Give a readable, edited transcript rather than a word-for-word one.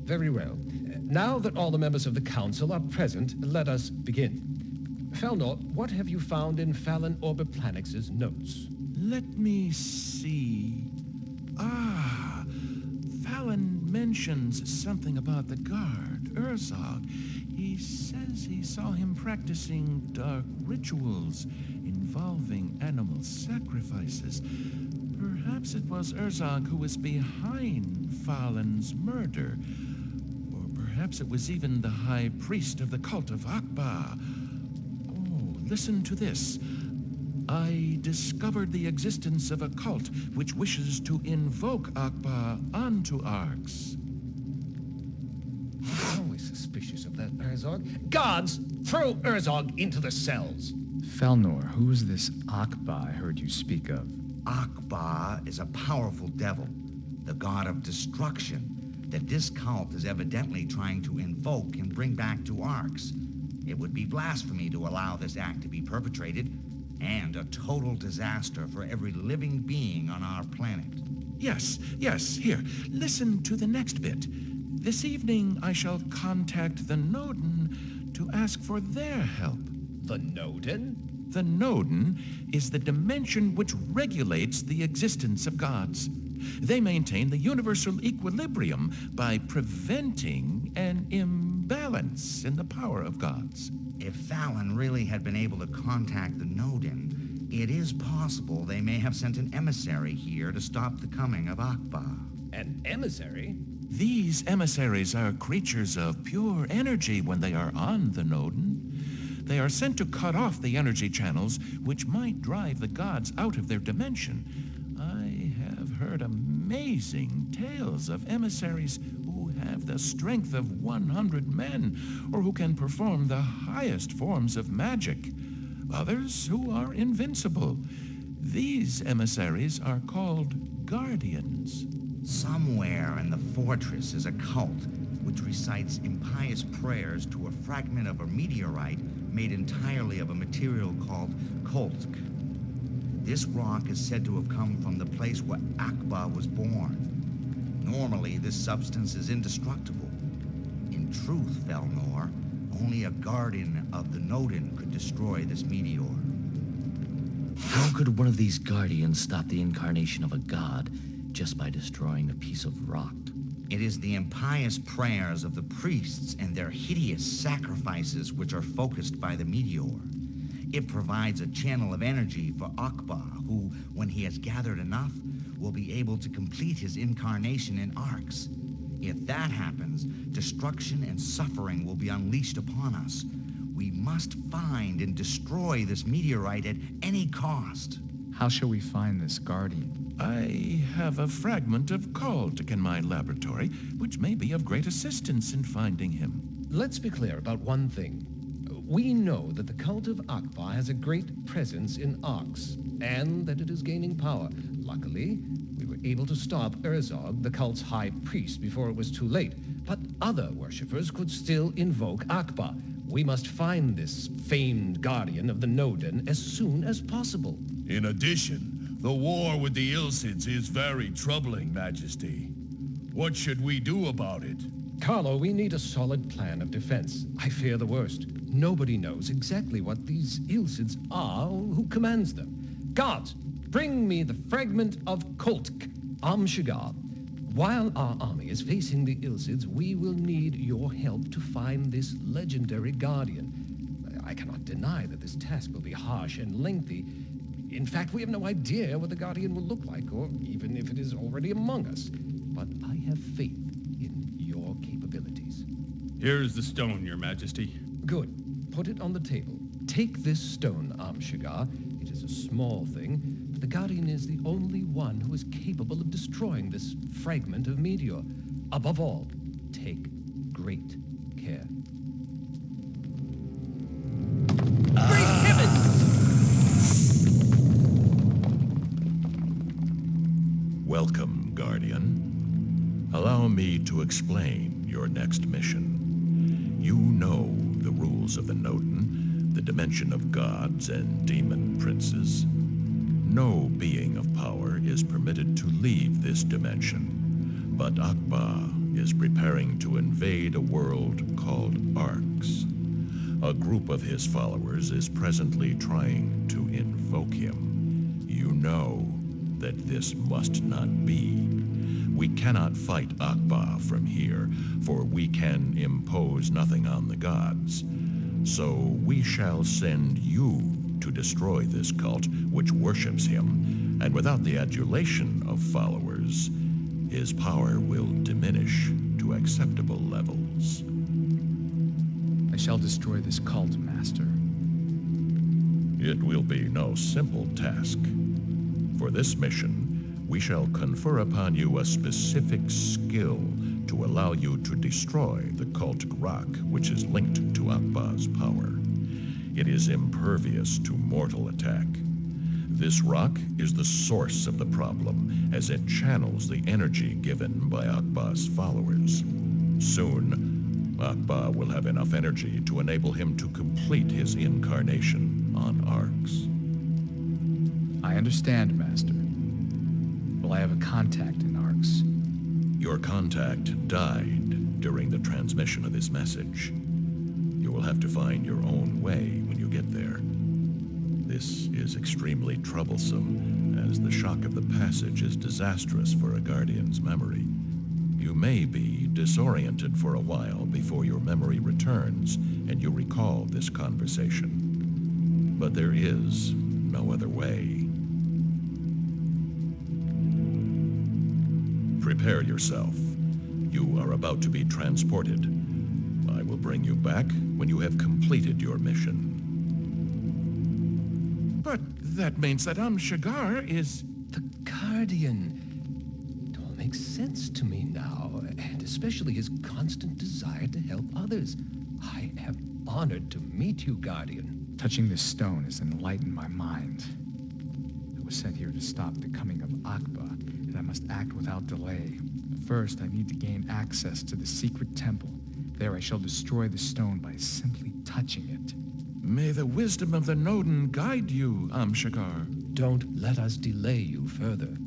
Very well. Now that all the members of the council are present, let us begin. Felnor, what have you found in Fallon Orbiplanix's notes? Let me see. Fallon mentions something about the guard, Urzog. He says he saw him practicing dark rituals involving animal sacrifices. Perhaps it was Urzog who was behind Fallon's murder. Or perhaps it was even the high priest of the cult of Akbar. Oh, listen to this. I discovered the existence of a cult which wishes to invoke Akbar onto Arx. Always suspicious of that Urzog. Guards, throw Urzog into the cells. Felnor, who's this Akbar I heard you speak of? Akbar is a powerful devil, the god of destruction, that this cult is evidently trying to invoke and bring back to Arx. It would be blasphemy to allow this act to be perpetrated, and a total disaster for every living being on our planet. Yes, here, listen to the next bit. This evening I shall contact the Nodin to ask for their help. The Nodin? The Nodin is the dimension which regulates the existence of gods. They maintain the universal equilibrium by preventing an imbalance in the power of gods. If Fallon really had been able to contact the Nodin, it is possible they may have sent an emissary here to stop the coming of Akbar. An emissary? These emissaries are creatures of pure energy when they are on the Nodin. They are sent to cut off the energy channels which might drive the gods out of their dimension. I have heard amazing tales of emissaries who have the strength of 100 men, or who can perform the highest forms of magic. Others who are invincible. These emissaries are called guardians. Somewhere in the fortress is a cult which recites impious prayers to a fragment of a meteorite made entirely of a material called Kolsk. This rock is said to have come from the place where Akbar was born. Normally, this substance is indestructible. In truth, Felnor, only a guardian of the Nodin could destroy this meteor. How could one of these guardians stop the incarnation of a god just by destroying a piece of rock? It is the impious prayers of the priests and their hideous sacrifices which are focused by the meteor. It provides a channel of energy for Akbar, who, when he has gathered enough, will be able to complete his incarnation in Arx. If that happens, destruction and suffering will be unleashed upon us. We must find and destroy this meteorite at any cost. How shall we find this guardian? I have a fragment of Kolsk in my laboratory, which may be of great assistance in finding him. Let's be clear about one thing. We know that the cult of Akbar has a great presence in Arx, and that it is gaining power. Luckily, we were able to stop Urzog, the cult's high priest, before it was too late. But other worshippers could still invoke Akbar. We must find this famed guardian of the Nodin as soon as possible. In addition, the war with the Ilsids is very troubling, Majesty. What should we do about it? Carlo, we need a solid plan of defense. I fear the worst. Nobody knows exactly what these Ilsids are or who commands them. Guards, bring me the fragment of Kolsk, Amshigar. While our army is facing the Ilsids, we will need your help to find this legendary guardian. I cannot deny that this task will be harsh and lengthy. In fact, we have no idea what the guardian will look like, or even if it is already among us. But I have faith in your capabilities. Here is the stone, Your Majesty. Good. Put it on the table. Take this stone, Amshigar. It is a small thing, but the Guardian is the only one who is capable of destroying this fragment of meteor. Above all, take great care. Great heavens! Welcome, Guardian. Allow me to explain your next mission. You know the rules of the Nodin, the dimension of gods and demon princes. No being of power is permitted to leave this dimension, but Akbar is preparing to invade a world called Arx. A group of his followers is presently trying to invoke him. You know that this must not be. We cannot fight Akba from here, for we can impose nothing on the gods. So we shall send you to destroy this cult which worships him, and without the adulation of followers, his power will diminish to acceptable levels. I shall destroy this cult, Master. It will be no simple task. For this mission, we shall confer upon you a specific skill to allow you to destroy the cultic rock which is linked to Akba's power. It is impervious to mortal attack. This rock is the source of the problem, as it channels the energy given by Akba's followers. Soon, Akba will have enough energy to enable him to complete his incarnation on Arx. I understand, Master. Will I have a contact in Arx? Your contact died during the transmission of this message. You will have to find your own way when you get there. This is extremely troublesome, as the shock of the passage is disastrous for a Guardian's memory. You may be disoriented for a while before your memory returns and you recall this conversation. But there is no other way. Prepare yourself. You are about to be transported. I will bring you back when you have completed your mission. But that means that Shagar is... The Guardian. It all makes sense to me now, and especially his constant desire to help others. I am honored to meet you, Guardian. Touching this stone has enlightened my mind. I was sent here to stop the coming of Akba, and I must act without delay. First, I need to gain access to the secret temple. There I shall destroy the stone by simply touching it. May the wisdom of the Nodin guide you, Shagar. Don't let us delay you further.